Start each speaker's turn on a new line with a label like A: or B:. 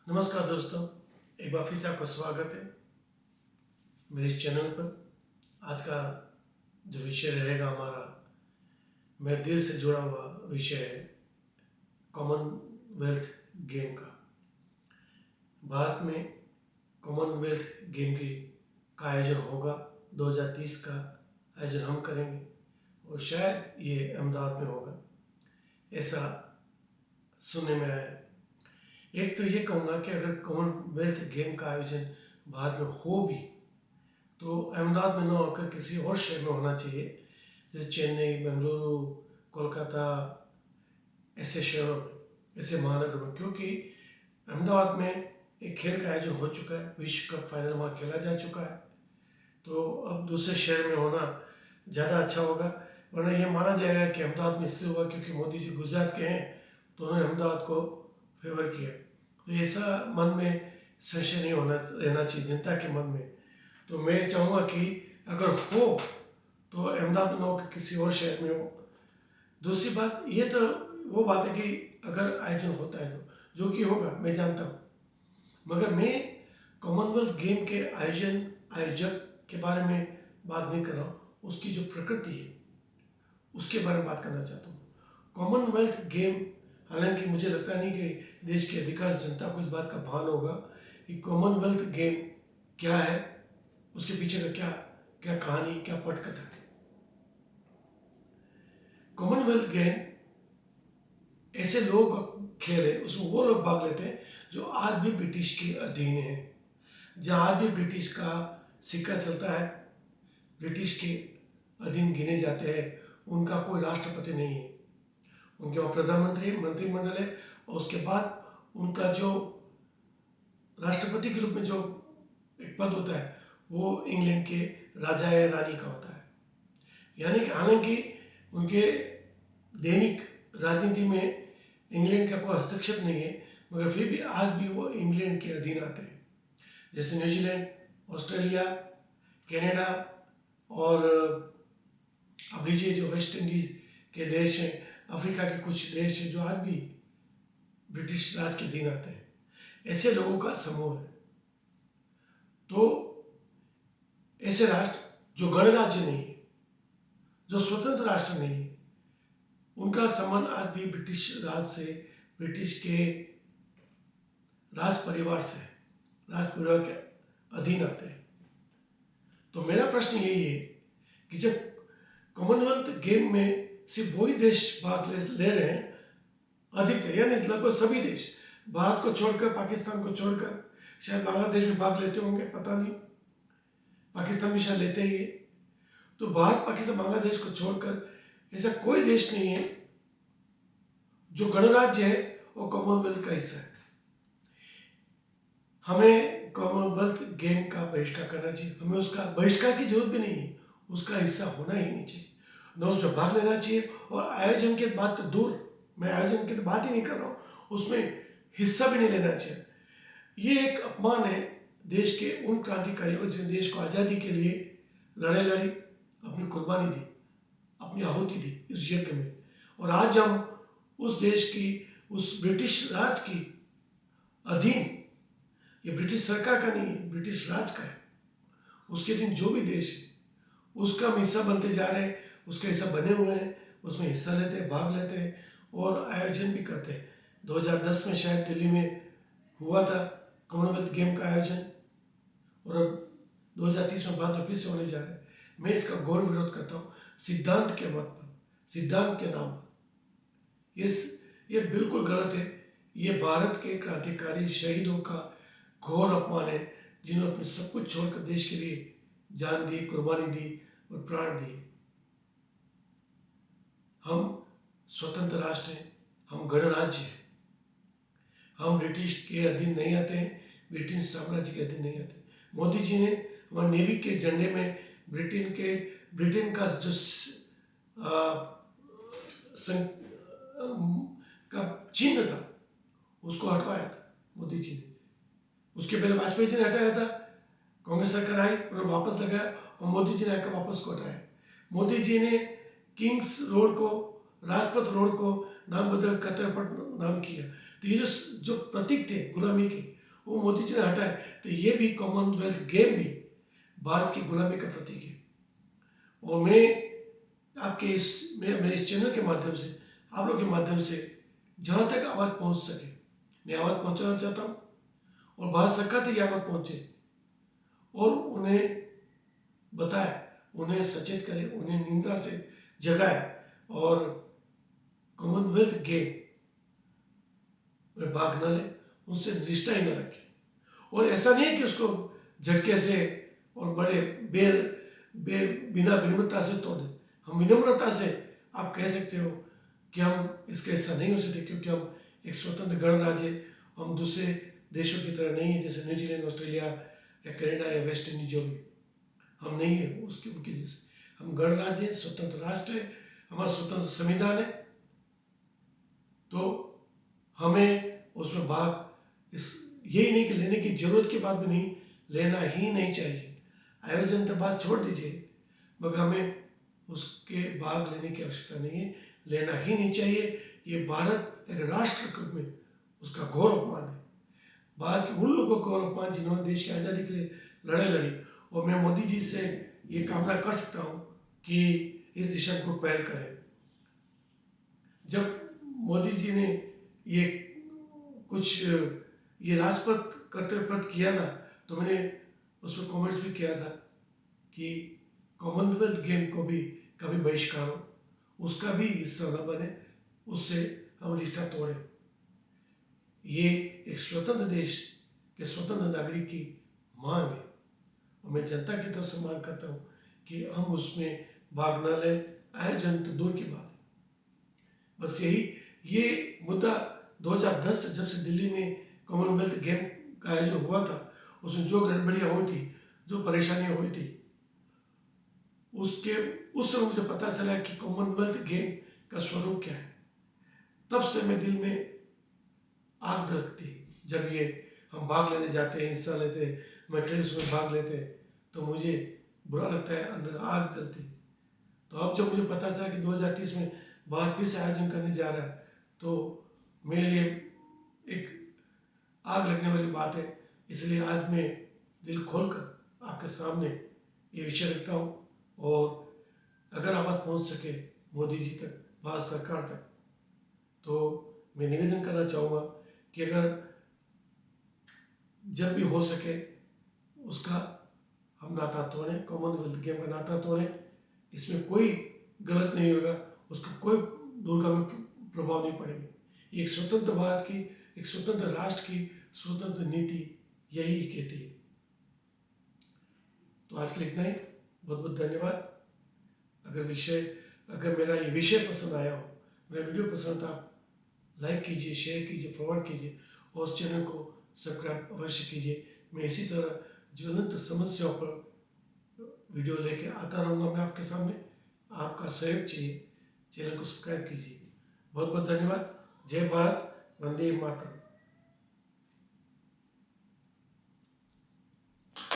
A: नमस्कार दोस्तों, एक बार फिर से आपका स्वागत है मेरे इस चैनल पर। आज का जो विषय रहेगा हमारा, मेरे दिल से जुड़ा हुआ विषय है कॉमनवेल्थ गेम का। भारत में कॉमनवेल्थ गेम का आयोजन होगा, 2030 का आयोजन हम करेंगे और शायद ये अहमदाबाद में होगा, ऐसा सुनने में आया है। एक तो ये कहूँगा कि अगर कॉमनवेल्थ गेम का आयोजन भारत में हो भी तो अहमदाबाद में न होकर किसी और शहर में होना चाहिए, जैसे चेन्नई, बेंगलुरु, कोलकाता, ऐसे शहरों में, ऐसे महानगरों में। क्योंकि अहमदाबाद में एक खेल का आयोजन हो चुका है, विश्व कप फाइनल वहाँ खेला जा चुका है, तो अब दूसरे शहर में होना ज़्यादा अच्छा होगा। वरना ये माना जाएगा कि अहमदाबाद में इसलिए हुआ क्योंकि मोदी जी गुजरात के हैं तो उन्होंने अहमदाबाद को फेवर किया। तो ऐसा मन में संशय नहीं होना रहना चाहिए जनता के मन में। तो मैं चाहूँगा कि अगर हो तो अहमदाबाद में हो कि किसी और शहर में हो। दूसरी बात ये तो वो बात है कि अगर आयोजन होता है तो, जो कि होगा मैं जानता हूँ, मगर मैं कॉमनवेल्थ गेम के आयोजक के बारे में बात नहीं कर रहा हूँ, उसकी जो प्रकृति है उसके बारे में बात करना चाहता हूँ। कॉमनवेल्थ गेम, हालांकि मुझे लगता नहीं कि देश की अधिकांश जनता को इस बात का भान होगा कि कॉमनवेल्थ गेम क्या है, उसके पीछे का क्या क्या कहानी, क्या पटकथा है। कॉमनवेल्थ गेम ऐसे लोग खेले, उसमें वो लोग भाग लेते हैं जो आज भी ब्रिटिश के अधीन हैं, जहाँ आज भी ब्रिटिश का सिक्का चलता है, ब्रिटिश के अधीन गिने जाते हैं। उनका कोई राष्ट्रपति नहीं है, उनके वहाँ प्रधानमंत्री, मंत्रिमंडल है, और उसके बाद उनका जो राष्ट्रपति के रूप में जो एक पद होता है वो इंग्लैंड के राजा या रानी का होता है। यानी कि हालांकि उनके दैनिक राजनीति में इंग्लैंड का कोई हस्तक्षेप नहीं है, मगर फिर भी आज भी वो इंग्लैंड के अधीन आते हैं। जैसे न्यूजीलैंड, ऑस्ट्रेलिया, कनाडा और अब लीजिए जो वेस्ट इंडीज के देश हैं, अफ्रीका के कुछ देश हैं जो आज भी ब्रिटिश राज के अधीन आते हैं, ऐसे लोगों का समूह है। तो ऐसे राष्ट्र जो गणराज्य नहीं है, जो स्वतंत्र राष्ट्र नहीं है, उनका संबंध आज भी ब्रिटिश राज से, ब्रिटिश के राज परिवार से, राज परिवार के अधीन आते हैं। तो मेरा प्रश्न यही है कि जब कॉमनवेल्थ गेम में सिर्फ वही देश भाग ले रहे हैं, अधिकतर यानी लगभग सभी देश, भारत को छोड़कर, पाकिस्तान को छोड़कर, शायद बांग्लादेश भी भाग लेते होंगे, पता नहीं, पाकिस्तान भी शायद लेते ही है। तो भारत, पाकिस्तान, बांग्लादेश को छोड़कर ऐसा कोई देश नहीं है जो गणराज्य है और कॉमनवेल्थ का हिस्सा है। हमें कॉमनवेल्थ गेम का बहिष्कार करना चाहिए। हमें उसका बहिष्कार की जरूरत भी नहीं है, उसका हिस्सा होना ही नहीं चाहिए, न उसमें भाग लेना चाहिए। और आयोजन की बात तो दूर, मैं आयोजन की तो बात ही नहीं कर रहा हूँ, उसमें हिस्सा भी नहीं लेना चाहिए। ये एक अपमान है देश के उन क्रांतिकारियों को जिन्होंने देश को आज़ादी के लिए लड़ी, अपनी कुर्बानी दी, अपनी आहुति दी इस यज्ञ में। और आज हम उस देश की, उस ब्रिटिश राज की अधीन, ये ब्रिटिश सरकार का नहीं है, ब्रिटिश राज का है, उसके अधीन जो भी देश है उसका हम हिस्सा बनते जा रहे हैं, उसका हिस्सा बने हुए हैं, उसमें हिस्सा लेते हैं, भाग लेते हैं और आयोजन भी करते हैं। 2010 में शायद दिल्ली में हुआ था कॉमनवेल्थ गेम का आयोजन, और अब 2030 में बाद में फिर से होने जा रहे हैं। मैं इसका घोर विरोध करता हूँ, सिद्धांत के मत पर, सिद्धांत के नाम पर। ये बिल्कुल गलत है। ये भारत के क्रांतिकारी शहीदों का घोर अपमान है, जिन्होंने अपने सब कुछ छोड़कर देश के लिए जान दी, कुर्बानी दी और प्राण दिए। हम स्वतंत्र राष्ट्र हैं, हम गणराज्य हैं, हम ब्रिटिश के अधीन नहीं आते हैं, ब्रिटिश साम्राज्य के अधीन नहीं आते। मोदी जी ने हमारे नेवी के झंडे में ब्रिटेन का जो का चिन्ह था उसको हटवाया था मोदी जी ने। उसके पहले वाजपेयी जी ने हटाया था, कांग्रेस सरकार आई, उन्होंने वापस लगाया और मोदी जी ने आकर वापस को हटाया। मोदी जी ने किंग्स रोड को, राजपथ रोड को नाम बदल कर्तव्य पथ नाम किया। तो ये जो प्रतीक थे गुलामी के, वो मोदी जी ने हटाए, तो ये भी कॉमनवेल्थ गेम भी भारत की गुलामी का प्रतीक है। और मैं आपके मैं मेरे इस चैनल के माध्यम से, आप लोग के माध्यम से जहाँ तक आवाज़ पहुँच सके मैं आवाज़ पहुँचाना चाहता हूँ, और भारत सरकार तक ये आवाज़ पहुँचे और उन्हें बताए, उन्हें सचेत करें, उन्हें निंदा से जगाए और कॉमनवेल्थ गेम में भाग न ले, उनसे रिश्ता ही न रखें। और ऐसा नहीं है कि उसको झटके से और बड़े बिना विनम्रता से तोड़ दें। हम विनम्रता से आप कह सकते हो कि हम इसका हिस्सा नहीं हो सकते, क्योंकि हम एक स्वतंत्र गणराज्य, हम दूसरे देशों की तरह नहीं है, जैसे न्यूजीलैंड, ऑस्ट्रेलिया या कनाडा या वेस्ट इंडीज, जो भी हम नहीं है उसके उनके जैसे। हम गणराज्य है, स्वतंत्र राष्ट्र है, हमारा स्वतंत्र संविधान है, तो हमें उसमें भाग इस यही नहीं कि लेने की जरूरत के बाद भी नहीं, लेना ही नहीं चाहिए। आयोजन तो बात छोड़ दीजिए, मगर हमें उसके भाग लेने की आवश्यकता नहीं है, लेना ही नहीं चाहिए। ये भारत एक राष्ट्र के रूप में उसका गौरव अपमान है। भारत के उन लोगों का गौरव अपमान जिन्होंने देश की आज़ादी के लिए लड़ाई लड़ी, और मैं मोदी जी से ये कामना कर सकता हूँ कि इस दिशा को पहल करें। जब मोदी जी ने ये कुछ ये राजपथ कर्तव्य किया था, तो मैंने उसमें कमेंट्स भी किया था कि कॉमनवेल्थ गेम को भी कभी बहिष्कार हो, उसका भी हिस्सा न बने, उससे हम रिश्ता तोड़ें। ये एक स्वतंत्र देश के स्वतंत्र नागरिक की मांग है, और मैं जनता की तरफ से मांग करता हूँ कि हम उसमें भाग न लें। आयोजन तो दूर की बात है। बस यही ये मुद्दा 2010 से, जब से दिल्ली में कॉमनवेल्थ गेम का आयोजन हुआ था, उसमें जो गड़बड़ियाँ हुई थी, जो परेशानियाँ हुई थी, उसके उस समय मुझे पता चला कि कॉमनवेल्थ गेम का स्वरूप क्या है। तब से मैं दिल में आग धड़कती जब ये हम भाग लेने जाते हैं, हिस्सा लेते हैं, मैं खड़े उसमें भाग लेते हैं, तो मुझे बुरा लगता है, अंदर आग जलती। तो अब जब मुझे पता चला कि 2030 में भारत फिर से आयोजन करने जा रहा है, तो मेरे लिए एक आग लगने वाली बात है। इसलिए आज मैं दिल खोलकर आपके सामने ये विषय रखता हूँ, और अगर आवाज़ पहुँच सके मोदी जी तक, भारत सरकार तक, तो मैं निवेदन करना चाहूँगा कि अगर जब भी हो सके उसका हम नाता तोड़ें, कॉमनवेल्थ गेम का नाता तोड़ें। इसमें कोई गलत नहीं होगा, उसका कोई दूरगामी प्रभाव नहीं पड़ेंगे। एक स्वतंत्र भारत की, एक स्वतंत्र राष्ट्र की स्वतंत्र नीति यही कहती है। तो आज के लिए इतना ही। बहुत बहुत धन्यवाद। अगर मेरा ये विषय पसंद आया हो, मेरा वीडियो पसंद, आप लाइक कीजिए, शेयर कीजिए, फॉरवर्ड कीजिए, और उस चैनल को सब्सक्राइब अवश्य कीजिए। मैं इसी तरह ज्वलंत समस्याओं पर वीडियो लेके आता रहूँगा मैं आपके सामने। आपका सहयोग चाहिए, चैनल को सब्सक्राइब कीजिए। बहुत बहुत धन्यवाद। जय भारत, वंदे मातरम।